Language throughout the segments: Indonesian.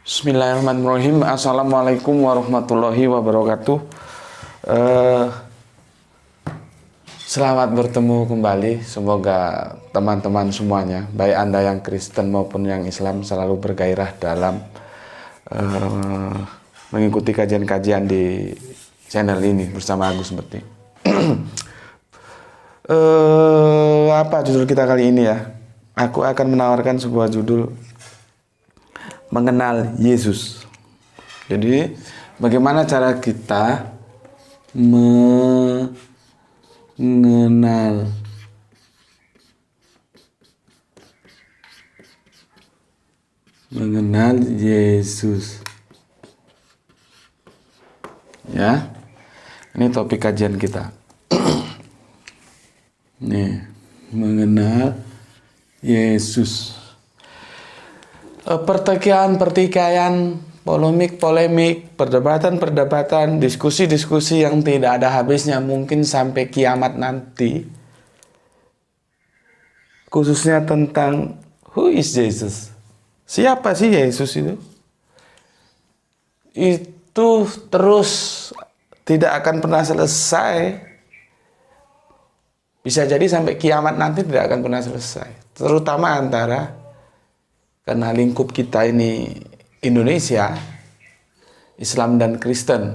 Bismillahirrahmanirrahim. Assalamualaikum warahmatullahi wabarakatuh. Selamat bertemu kembali. Semoga teman-teman semuanya, baik Anda yang Kristen maupun yang Islam, selalu bergairah dalam mengikuti kajian-kajian di channel ini bersama Agus Bekti. Apa judul kita kali ini ya? Aku akan menawarkan sebuah judul mengenal Yesus. Jadi bagaimana cara kita mengenal Yesus. Ya. Ini topik kajian kita. Nih, mengenal Yesus. Pertikaian, polemik, perdebatan, diskusi yang tidak ada habisnya mungkin sampai kiamat nanti. Khususnya tentang who is Jesus? Siapa sih Yesus itu? Itu terus tidak akan pernah selesai. Bisa jadi sampai kiamat nanti tidak akan pernah selesai. Terutama karena lingkup kita ini Indonesia, Islam dan Kristen.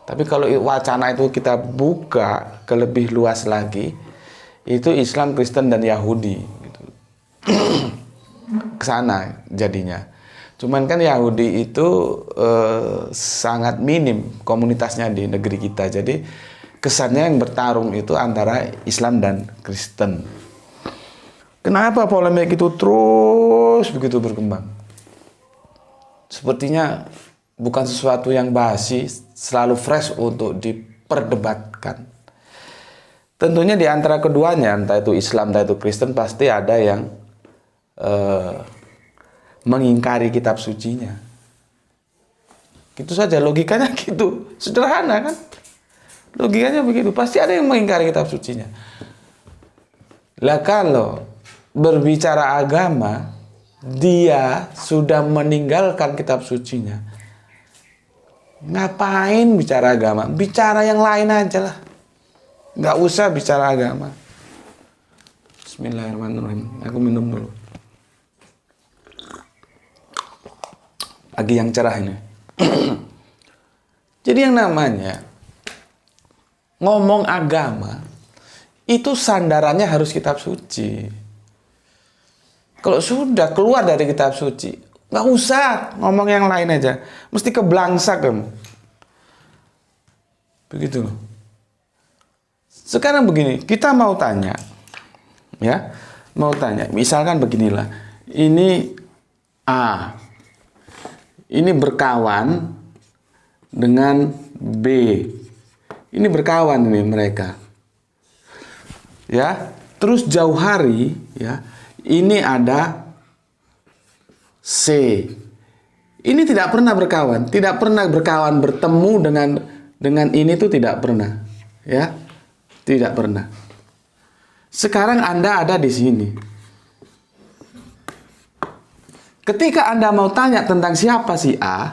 Tapi kalau wacana itu kita buka ke lebih luas lagi, itu Islam, Kristen, dan Yahudi gitu. Kesana jadinya. Cuman kan Yahudi itu sangat minim komunitasnya di negeri kita. Jadi kesannya yang bertarung itu antara Islam dan Kristen. Kenapa polemik itu terus begitu berkembang? Sepertinya bukan sesuatu yang basi, selalu fresh untuk diperdebatkan. Tentunya di antara keduanya, entah itu Islam, entah itu Kristen, pasti ada yang mengingkari kitab sucinya. Gitu saja, logikanya gitu. Sederhana kan? Logikanya begitu, pasti ada yang mengingkari kitab sucinya. Lah kalau berbicara agama, dia sudah meninggalkan kitab sucinya. Ngapain bicara agama? Bicara yang lain aja lah. Nggak usah bicara agama. Bismillahirrahmanirrahim. Aku minum dulu. Pagi yang cerah ini. Jadi yang namanya ngomong agama, itu sandarannya harus kitab suci. Kalau sudah keluar dari kitab suci, nggak usah ngomong yang lain aja. Mesti keblangsak kamu. Begitu. Sekarang begini, kita mau tanya. Ya, mau tanya. Misalkan beginilah. Ini A. Ini berkawan dengan B. Ini berkawan nih mereka. Ya, terus jauh hari, ya. Ini ada C. Ini tidak pernah berkawan, bertemu dengan ini tuh tidak pernah, ya, tidak pernah. Sekarang Anda ada di sini. Ketika Anda mau tanya tentang siapa si A,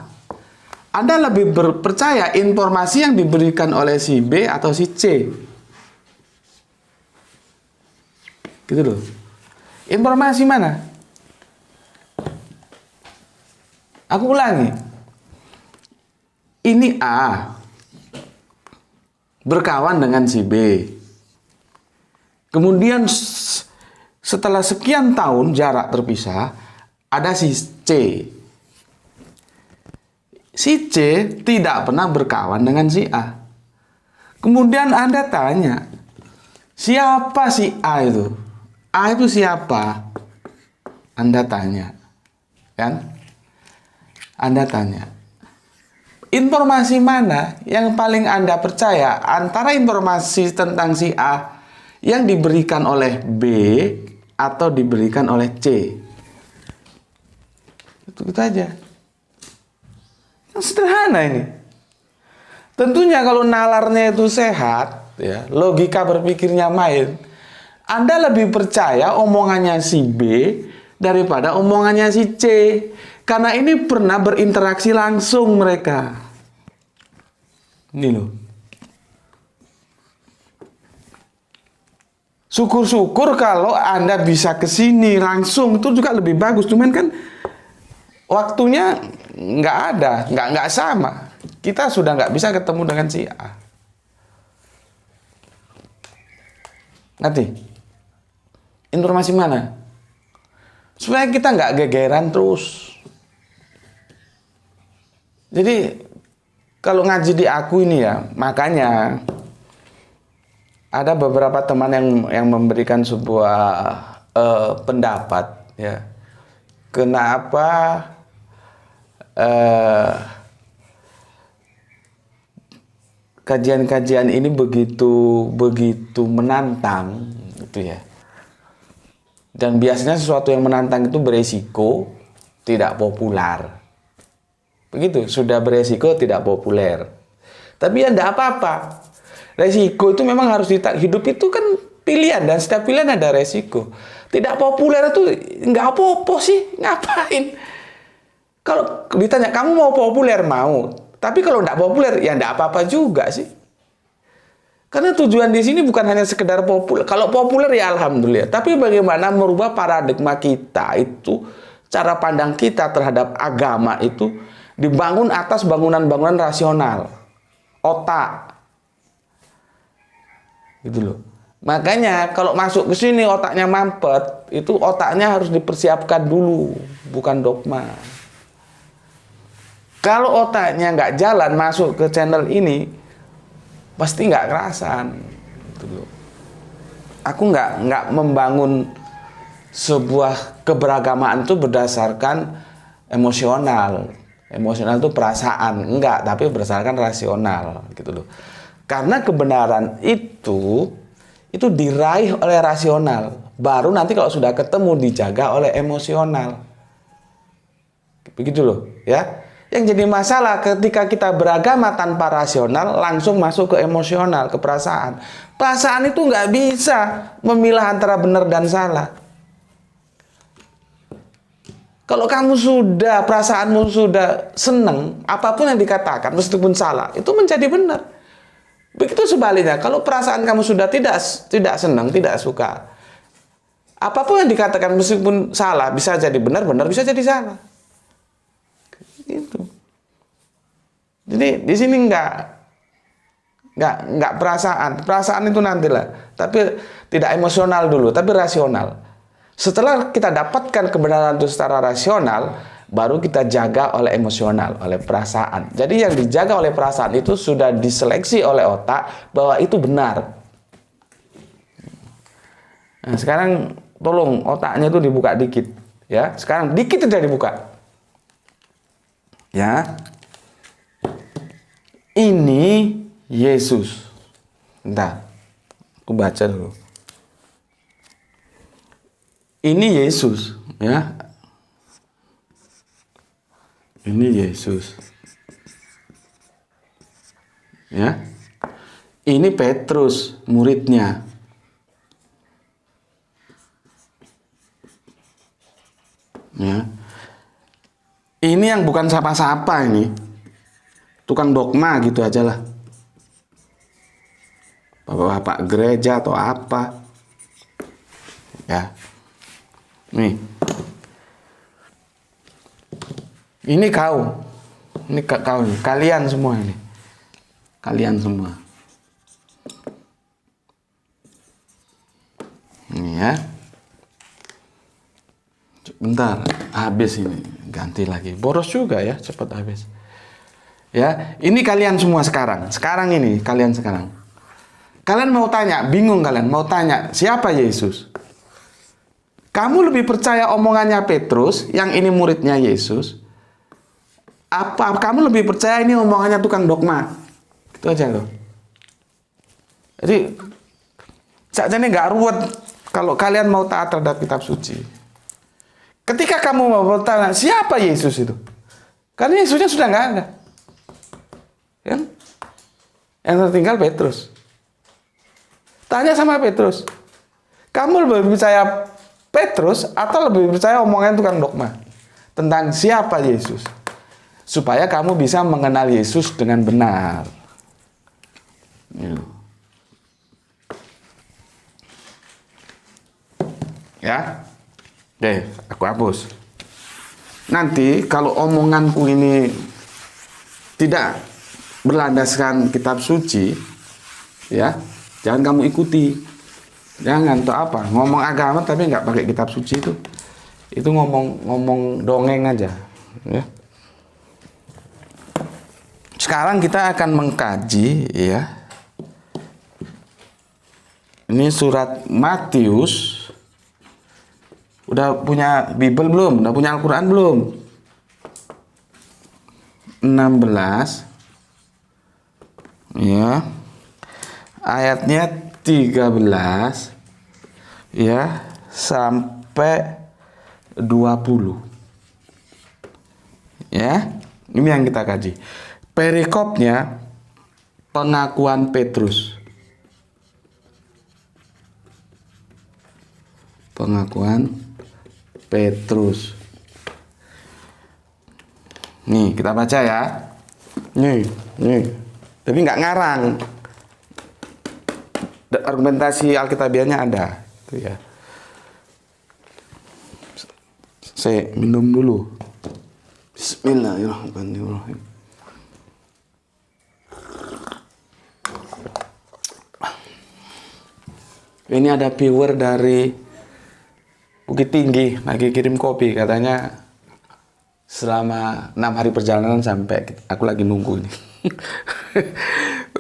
Anda lebih percaya informasi yang diberikan oleh si B atau si C, gitu loh. Informasi mana? Aku ulangi. Ini A berkawan dengan si B. Kemudian setelah sekian tahun jarak terpisah, ada si C. Si C tidak pernah berkawan dengan si A. Kemudian Anda tanya, siapa si A itu? A itu siapa? Anda tanya, kan? Anda tanya. informasi mana yang paling Anda percaya antara informasi tentang si A yang diberikan oleh B atau diberikan oleh C? Itu aja. Yang sederhana ini. Tentunya kalau nalarnya itu sehat, ya, logika berpikirnya main, Anda lebih percaya omongannya si B daripada omongannya si C. Karena ini pernah berinteraksi langsung mereka. Ini loh. Syukur-syukur kalau Anda bisa ke sini langsung, itu juga lebih bagus. Cuman kan waktunya nggak ada, nggak sama. Kita sudah nggak bisa ketemu dengan si A. Nanti informasi mana? Supaya kita nggak gegeran terus. Jadi kalau ngaji di aku ini ya, makanya ada beberapa teman yang memberikan sebuah pendapat ya. Kenapa kajian-kajian ini begitu menantang gitu ya. Dan biasanya sesuatu yang menantang itu beresiko tidak populer. Begitu, sudah beresiko tidak populer. Tapi ya enggak apa-apa. Resiko itu memang harus hidup itu kan pilihan, dan setiap pilihan ada resiko. Tidak populer itu enggak apa-apa sih, ngapain? Kalau ditanya kamu mau populer, mau. Tapi kalau enggak populer ya enggak apa-apa juga sih. Karena tujuan di sini bukan hanya sekedar populer. Kalau populer ya alhamdulillah. Tapi bagaimana merubah paradigma kita itu, cara pandang kita terhadap agama itu dibangun atas bangunan-bangunan rasional, otak, gitu loh. Makanya kalau masuk ke sini otaknya mampet, itu otaknya harus dipersiapkan dulu, bukan dogma. Kalau otaknya nggak jalan masuk ke channel ini, pasti nggak kerasan, gitu loh. Aku nggak membangun sebuah keberagamaan itu berdasarkan emosional. Emosional itu perasaan, enggak, tapi berdasarkan rasional, gitu loh. Karena kebenaran itu diraih oleh rasional, baru nanti kalau sudah ketemu dijaga oleh emosional. Begitu loh, ya. Yang jadi masalah ketika kita beragama tanpa rasional, langsung masuk ke emosional, ke perasaan. Perasaan itu nggak bisa memilah antara benar dan salah. Kalau kamu sudah, perasaanmu sudah senang, apapun yang dikatakan, meskipun salah, itu menjadi benar. Begitu sebaliknya, kalau perasaan kamu sudah tidak senang, tidak suka, apapun yang dikatakan meskipun salah, bisa jadi benar, benar bisa jadi salah. Gitu. Jadi di sini nggak perasaan itu nantilah, tapi tidak emosional dulu, tapi rasional. Setelah kita dapatkan kebenaran itu secara rasional, baru kita jaga oleh emosional, oleh perasaan. Jadi yang dijaga oleh perasaan itu sudah diseleksi oleh otak bahwa itu benar. Nah, sekarang tolong otaknya itu dibuka dikit, ya. Sekarang dikit sudah dibuka, ya. Ini Yesus. Bentar, aku baca dulu. Ini Yesus, ya. Ini Yesus. Ya. Ini Petrus, muridnya. Ya. Ini yang bukan siapa-siapa ini. Tukang dogma gitu aja lah. Bapak-bapak gereja atau apa. Ya. Nih. Ini kau. Ini kau nih. Kalian semua ini. Kalian semua. Ini ya. Bentar, habis ini. Ganti lagi. Boros juga ya, cepat habis. Ya, ini kalian semua sekarang. Sekarang ini, kalian sekarang. Kalian mau tanya, bingung kalian, mau tanya, siapa Yesus? Kamu lebih percaya omongannya Petrus, yang ini muridnya Yesus, Apa kamu lebih percaya ini omongannya tukang dogma? Itu aja loh. Jadi saja ini nggak ruwet kalau kalian mau taat terhadap kitab suci. Ketika kamu mau bertanya siapa Yesus itu, karena Yesusnya sudah nggak ada, kan? Yang tertinggal Petrus. Tanya sama Petrus, kamu lebih percaya Petrus atau lebih percaya omongan tukang dogma tentang siapa Yesus? Supaya kamu bisa mengenal Yesus dengan benar. Ya, oke, aku hapus. Nanti kalau omonganku ini tidak berlandaskan kitab suci, ya, jangan kamu ikuti. Jangan, untuk apa? Ngomong agama tapi nggak pakai kitab suci itu ngomong dongeng aja. Ya. Sekarang kita akan mengkaji, ya. Ini surat Matius. Udah punya Bible belum? Udah punya Al-Quran belum? 16. Ya. Ayatnya 13. Ya, sampai 20. Ya. Ini yang kita kaji. Perikopnya pengakuan Petrus. Pengakuan Petrus. Nih, kita baca ya. Nih. Tapi nggak ngarang. Argumentasi Alkitabiahnya ada. Itu ya. Saya minum dulu. Bismillahirrahmanirrahim. Ini ada viewer dari Bukit Tinggi lagi kirim kopi, katanya selama 6 hari perjalanan sampai aku lagi nunggu ini.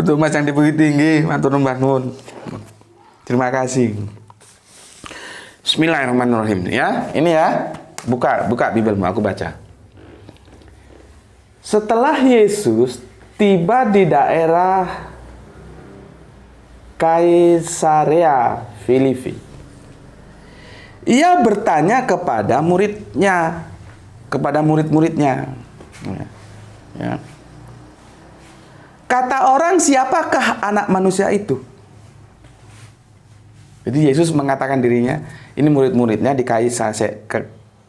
Untuk Mas yang di Bukit Tinggi, matur nuwun bangun. Terima kasih. Bismillahirrahmanirrahim. Ya, ini ya. Buka Bibelmu, aku baca. Setelah Yesus tiba di daerah Kaisarea Filipi, ia bertanya kepada murid-muridnya. Ya. Kata orang, siapakah anak manusia itu? Jadi Yesus mengatakan dirinya, ini murid-muridnya di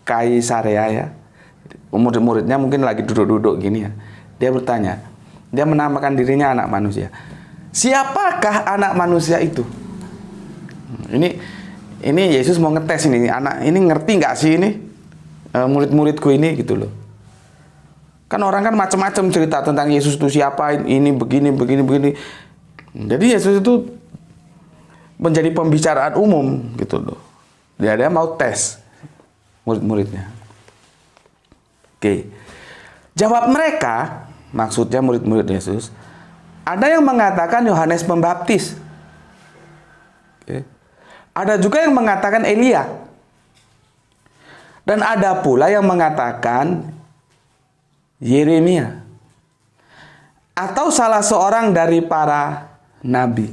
Kaisarea ya. Murid-muridnya mungkin lagi duduk-duduk gini ya. Dia bertanya, dia menamakan dirinya anak manusia. Siapakah anak manusia itu? Ini Yesus mau ngetes ini anak ini ngerti nggak sih ini murid-muridku ini gitu loh. Kan orang kan macam-macam cerita tentang Yesus itu siapa, ini begini. Jadi Yesus itu menjadi pembicaraan umum gitu loh. Dia mau tes murid-muridnya. Oke. Jawab mereka, maksudnya murid-murid Yesus, ada yang mengatakan Yohanes Pembaptis. Oke. Ada juga yang mengatakan Elia. Dan ada pula yang mengatakan Yeremia. Atau salah seorang dari para nabi.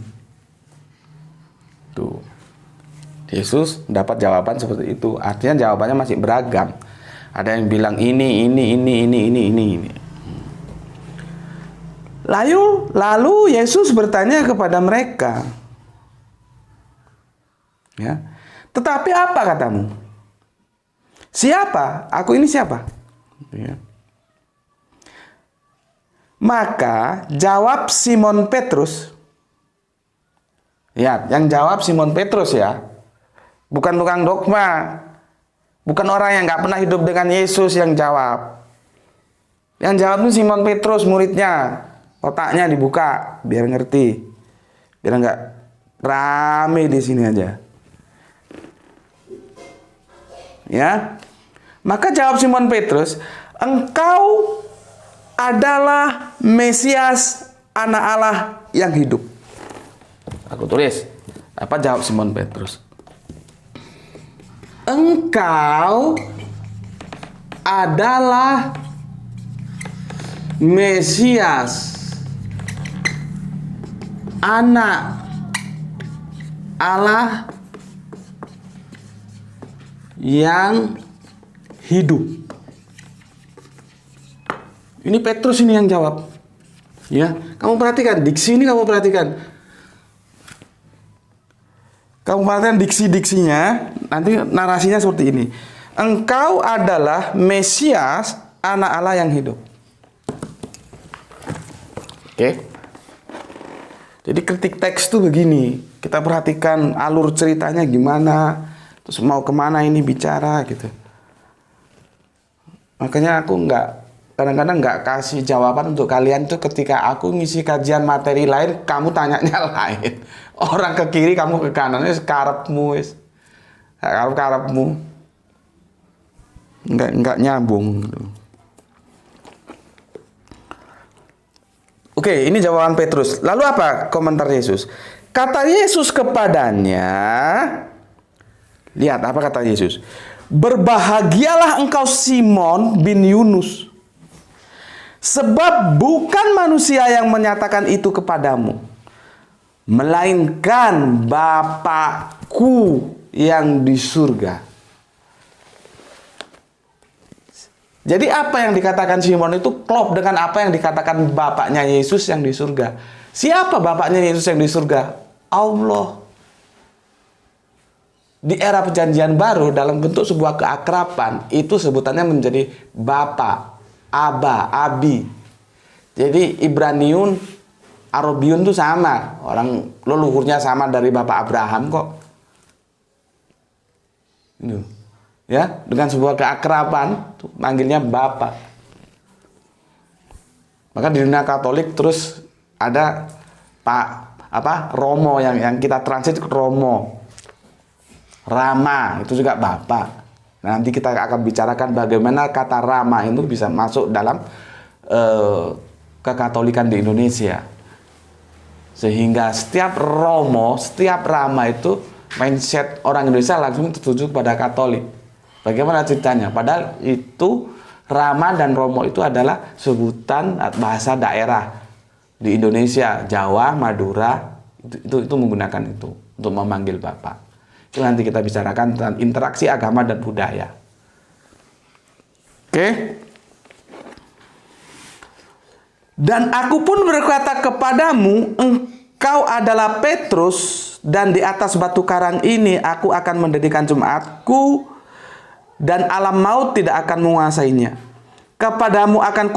Tuh. Yesus dapat jawaban seperti itu. Artinya jawabannya masih beragam. Ada yang bilang ini. Lalu Yesus bertanya kepada mereka. Ya. Tetapi apa katamu? Siapa? Aku ini siapa? Ya. Maka jawab Simon Petrus. Ya, yang jawab Simon Petrus ya. Bukan tukang dogma. Bukan orang yang nggak pernah hidup dengan Yesus yang jawab. Yang jawab itu Simon Petrus, muridnya. Otaknya dibuka biar ngerti. Biar nggak rame di sini aja. Ya. Maka jawab Simon Petrus, engkau adalah Mesias, anak Allah yang hidup. Aku tulis. Apa jawab Simon Petrus? Engkau adalah Mesias, anak Allah yang hidup. Ini Petrus ini yang jawab. Ya, kamu perhatikan diksi ini, kamu perhatikan. Kamu perhatikan diksi-diksinya, nanti narasinya seperti ini. Engkau adalah Mesias, anak Allah yang hidup. Oke. Jadi kritik teks itu begini. Kita perhatikan alur ceritanya gimana, terus mau kemana ini bicara gitu. Makanya aku kadang-kadang nggak kasih jawaban untuk kalian tuh ketika aku ngisi kajian materi lain, kamu tanyanya lain. Orang ke kiri, kamu ke kanan, wis karepmu wis. Karepmu. Enggak nyambung gitu. Oke, ini jawaban Petrus. Lalu apa komentar Yesus? Kata Yesus kepadanya, lihat apa kata Yesus. Berbahagialah engkau Simon bin Yunus, sebab bukan manusia yang menyatakan itu kepadamu, melainkan Bapa-Ku yang di surga. Jadi apa yang dikatakan Simon itu klop dengan apa yang dikatakan Bapaknya Yesus yang di surga. Siapa Bapaknya Yesus yang di surga? Allah. Di era perjanjian baru dalam bentuk sebuah keakraban itu sebutannya menjadi Bapa, Aba, Abi. Jadi Ibraniun, Arabiun itu sama. Orang leluhurnya sama dari Bapak Abraham kok. Ini. Ya, dengan sebuah keakraban manggilnya Bapak. Maka di dunia Katolik terus ada Romo yang kita transit Romo. Rama itu juga Bapak. Nanti kita akan bicarakan bagaimana kata Rama itu bisa masuk dalam kekatolikan di Indonesia. Sehingga setiap Romo, setiap Rama itu mindset orang Indonesia langsung tertuju pada Katolik. Bagaimana ceritanya? Padahal itu Rama dan Romo itu adalah sebutan bahasa daerah di Indonesia, Jawa, Madura, itu menggunakan itu untuk memanggil Bapak. Itu nanti kita bicarakan tentang interaksi agama dan budaya. Oke? Dan aku pun berkata kepadamu, engkau adalah Petrus, dan di atas batu karang ini aku akan mendirikan jemaatku, dan alam maut tidak akan menguasainya. Kepadamu akan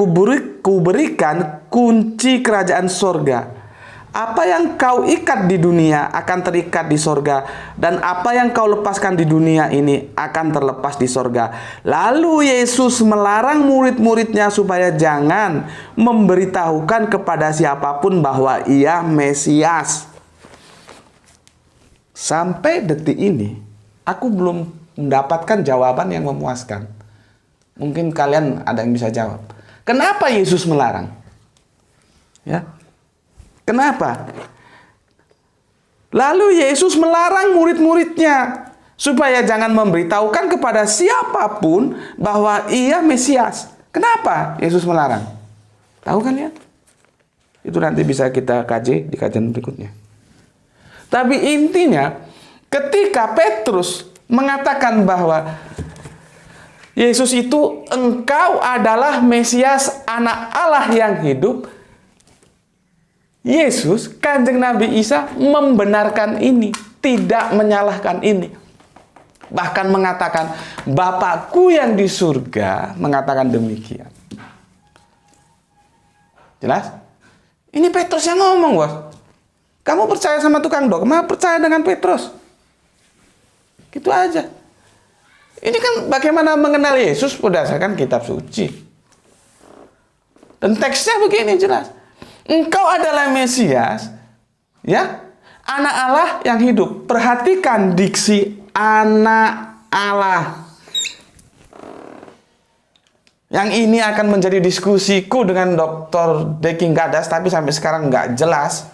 kuberikan kunci kerajaan sorga. Apa yang kau ikat di dunia akan terikat di sorga, dan apa yang kau lepaskan di dunia ini akan terlepas di sorga. Lalu Yesus melarang murid-muridnya supaya jangan memberitahukan kepada siapapun bahwa ia Mesias. Sampai detik ini, aku belum mendapatkan jawaban yang memuaskan. Mungkin kalian ada yang bisa jawab. Kenapa Yesus melarang? Ya. Kenapa? Lalu Yesus melarang murid-muridnya supaya jangan memberitahukan kepada siapapun bahwa ia Mesias. Kenapa Yesus melarang? Tahu kan ya? Itu nanti bisa kita kaji di kajian berikutnya. Tapi intinya, ketika Petrus mengatakan bahwa Yesus itu engkau adalah Mesias, anak Allah yang hidup, Yesus, Kanjeng Nabi Isa membenarkan ini, tidak menyalahkan ini. Bahkan mengatakan, Bapakku yang di surga mengatakan demikian. Jelas? Ini Petrus yang ngomong, bos. Kamu percaya sama tukang dogma, percaya dengan Petrus. Gitu aja. Ini kan bagaimana mengenal Yesus berdasarkan kitab suci. Dan teksnya begini jelas. Engkau adalah Mesias, ya, anak Allah yang hidup. Perhatikan diksi anak Allah. Yang ini akan menjadi diskusiku dengan Dr. Deking Gadas, tapi sampai sekarang nggak jelas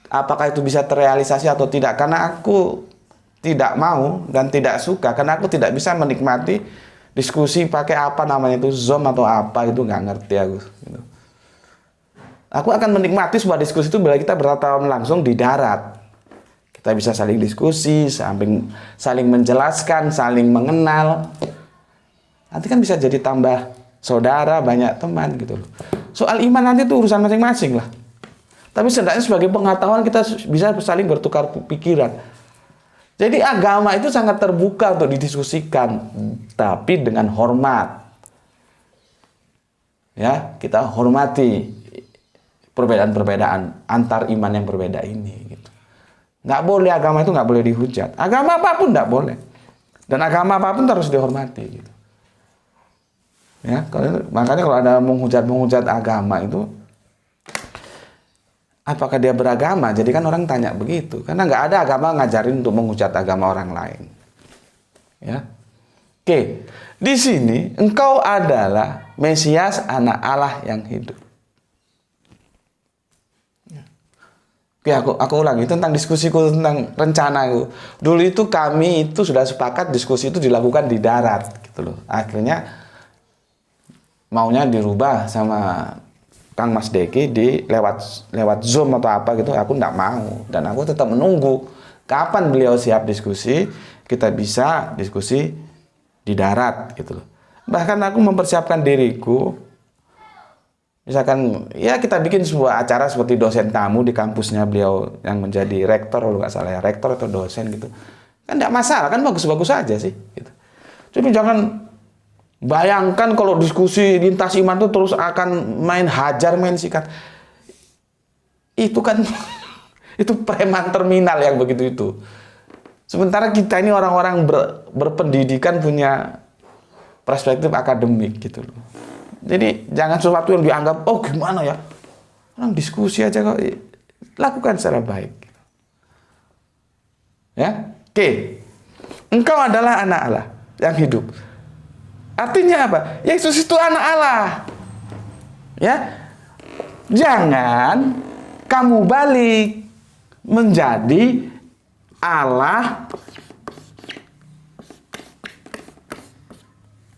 apakah itu bisa terrealisasi atau tidak, karena aku tidak mau dan tidak suka, karena aku tidak bisa menikmati diskusi pakai apa namanya itu, Zoom atau apa itu nggak ngerti aku. Gitu. Aku akan menikmati sebuah diskusi itu bila kita bertatap langsung di darat. Kita bisa saling diskusi, saling menjelaskan, saling mengenal. Nanti kan bisa jadi tambah saudara, banyak teman gitu loh. Soal iman nanti itu urusan masing-masing lah. Tapi setidaknya sebagai pengetahuan kita bisa saling bertukar pikiran. Jadi agama itu sangat terbuka untuk didiskusikan, tapi dengan hormat. Ya, kita hormati perbedaan-perbedaan antar iman yang berbeda ini. Gitu. Nggak boleh, agama itu nggak boleh dihujat. Agama apapun nggak boleh. Dan agama apapun harus dihormati. Gitu. Ya, makanya kalau ada menghujat agama itu, apakah dia beragama? Jadi kan orang tanya begitu. Karena nggak ada agama ngajarin untuk menghujat agama orang lain. Ya, oke. Di sini engkau adalah Mesias, anak Allah yang hidup. Oke, aku ulangi tentang diskusiku tentang rencana itu. Dulu itu kami itu sudah sepakat diskusi itu dilakukan di darat, gitu loh. Akhirnya maunya dirubah sama Kang Mas Deki di lewat Zoom atau apa gitu. Aku enggak mau dan aku tetap menunggu kapan beliau siap diskusi, kita bisa diskusi di darat, gitu loh. Bahkan aku mempersiapkan diriku. Misalkan, ya kita bikin sebuah acara seperti dosen tamu di kampusnya beliau yang menjadi rektor, kalau nggak salah ya, rektor atau dosen gitu. Kan nggak masalah, kan bagus-bagus aja sih. Gitu. Tapi jangan bayangkan kalau diskusi lintas iman itu terus akan main hajar, main sikat. Itu kan, itu preman terminal yang begitu itu. Sementara kita ini orang-orang berpendidikan punya perspektif akademik gitu loh. Jadi jangan sesuatu yang dianggap, oh gimana ya, orang diskusi aja kok, lakukan secara baik. Ya, oke. Engkau adalah anak Allah yang hidup. Artinya apa? Yesus itu anak Allah. Ya, jangan kamu balik menjadi Allah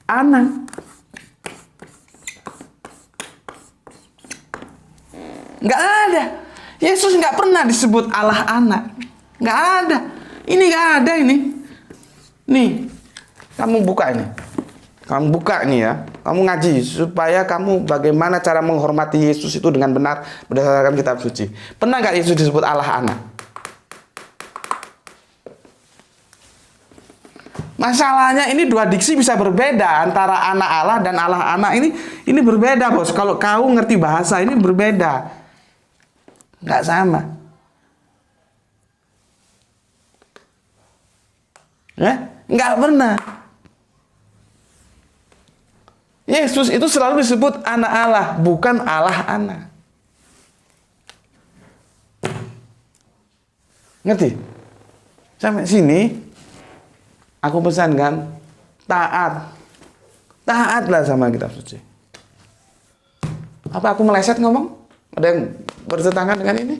anak. Nggak ada. Yesus nggak pernah disebut Allah anak. Nggak ada. Ini nggak ada ini. Nih, kamu buka ini. Kamu buka ini ya. Kamu ngaji supaya kamu bagaimana cara menghormati Yesus itu dengan benar berdasarkan kitab suci. Pernah nggak Yesus disebut Allah anak? Masalahnya ini dua diksi bisa berbeda antara anak Allah dan Allah anak ini berbeda, bos. Kalau kau ngerti bahasa ini berbeda. Nggak sama. Ya, nggak pernah. Yesus itu selalu disebut anak Allah, bukan Allah anak. Ngerti? Sampai sini, aku pesankan, taat. Taatlah sama kitab suci. Apa aku meleset ngomong? Ada yang bertentangan dengan ini?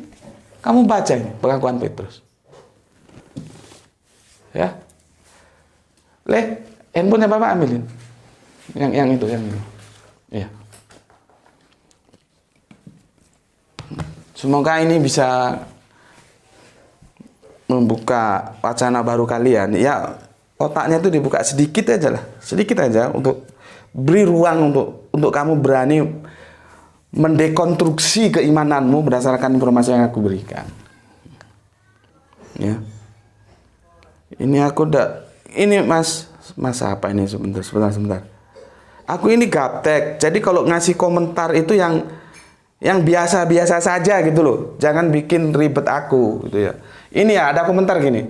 Kamu baca ini, pengakuan Petrus. Ya. Handphonenya Bapak ambilin. Yang itu, yang ini. Iya. Semoga ini bisa membuka wacana baru kalian. Ya, otaknya itu dibuka sedikit aja lah. Sedikit aja untuk beri ruang untuk kamu berani mendekonstruksi keimananmu berdasarkan informasi yang aku berikan. Ya. Ini aku ini mas apa ini sebentar. Aku ini gaptek. Jadi kalau ngasih komentar itu yang biasa-biasa saja gitu loh. Jangan bikin ribet aku gitu ya. Ini ya ada komentar gini.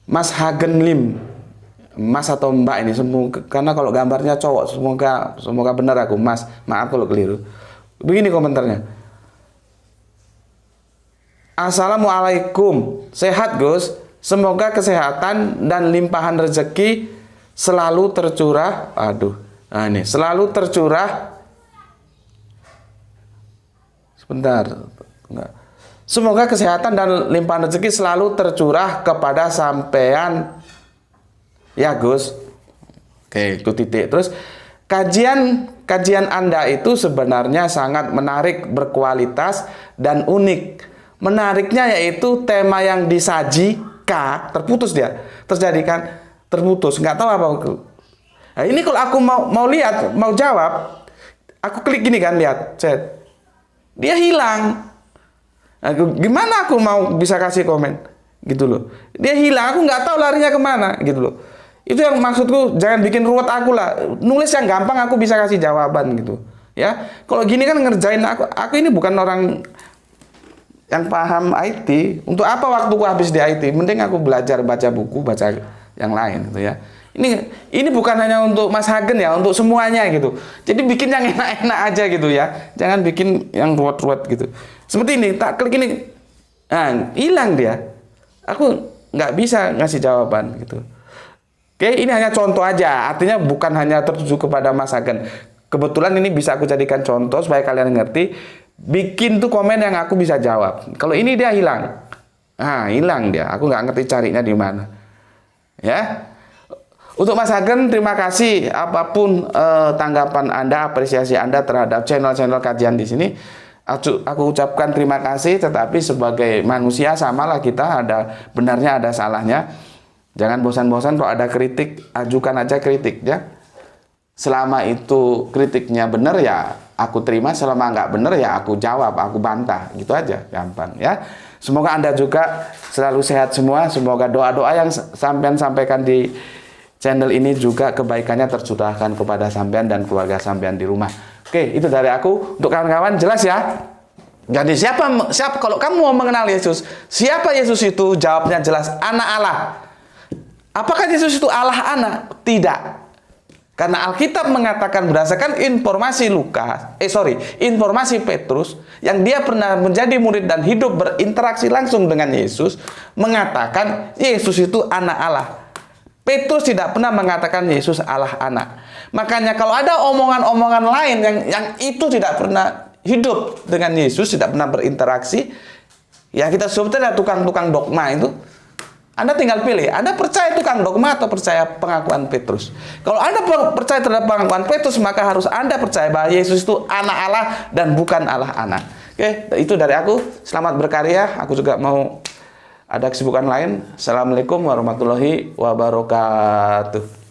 Mas Hagen Lim. Mas atau Mbak ini semoga, karena kalau gambarnya cowok, semoga benar aku, Mas. Maaf kalau keliru. Begini komentarnya. Assalamualaikum. Sehat, Gus. Semoga kesehatan dan limpahan rezeki selalu tercurah. Nah ini, selalu tercurah. Sebentar. Enggak. Semoga kesehatan dan limpahan rezeki selalu tercurah kepada sampean. Ya Gus. Oke, itu titik. Terus kajian Anda itu sebenarnya sangat menarik, berkualitas dan unik. Menariknya yaitu tema yang disaji terputus dia. Terputus, nggak tahu apa. Nah, ini kalau aku mau lihat, mau jawab, aku klik gini kan, lihat chat. Dia hilang. Nah, gimana aku mau bisa kasih komen? Gitu loh. Dia hilang, aku nggak tahu larinya kemana, gitu loh. Itu yang maksudku, jangan bikin ruwet aku lah. Nulis yang gampang aku bisa kasih jawaban gitu. Ya, kalau gini kan ngerjain aku ini bukan orang yang paham IT. Untuk apa waktuku habis di IT? Mending aku belajar baca buku, baca yang lain gitu ya. Ini bukan hanya untuk Mas Hagen ya, untuk semuanya gitu. Jadi bikin yang enak-enak aja gitu ya. Jangan bikin yang ruwet-ruwet gitu. Seperti ini, tak klik ini. Nah, hilang dia. Aku nggak bisa ngasih jawaban gitu. Oke, ini hanya contoh aja. Artinya bukan hanya tertuju kepada Mas Hagen. Kebetulan ini bisa aku jadikan contoh supaya kalian ngerti. Bikin tuh komen yang aku bisa jawab. Kalau ini dia hilang. Nah, hilang dia. Aku nggak ngerti carinya di mana. Ya. Untuk Mas Hagen, terima kasih apapun tanggapan Anda, apresiasi Anda terhadap channel-channel kajian di sini. Aku ucapkan terima kasih, tetapi sebagai manusia samalah kita, ada benarnya ada salahnya. Jangan bosan-bosan kalau ada kritik, ajukan aja kritik ya. Selama itu kritiknya benar ya aku terima, selama nggak benar ya aku jawab, aku bantah, gitu aja, gampang ya. Semoga Anda juga selalu sehat semua, semoga doa-doa yang sampean sampaikan di channel ini juga kebaikannya tercurahkan kepada sampean dan keluarga sampean di rumah. Oke, itu dari aku. Untuk kawan-kawan jelas ya. Jadi siapa kalau kamu mau mengenal Yesus, siapa Yesus itu? Jawabnya jelas, anak Allah. Apakah Yesus itu Allah anak? Tidak. Karena Alkitab mengatakan berdasarkan informasi informasi Petrus yang dia pernah menjadi murid dan hidup berinteraksi langsung dengan Yesus, mengatakan Yesus itu anak Allah. Petrus tidak pernah mengatakan Yesus Allah anak. Makanya kalau ada omongan-omongan lain yang itu tidak pernah hidup dengan Yesus, tidak pernah berinteraksi, ya kita sebutnya tukang-tukang dogma itu. Anda tinggal pilih, Anda percaya tukang dogma atau percaya pengakuan Petrus. Kalau Anda percaya terhadap pengakuan Petrus, maka harus Anda percaya bahwa Yesus itu anak Allah dan bukan Allah anak. Oke, itu dari aku. Selamat berkarya. Aku juga mau ada kesibukan lain. Assalamualaikum warahmatullahi wabarakatuh.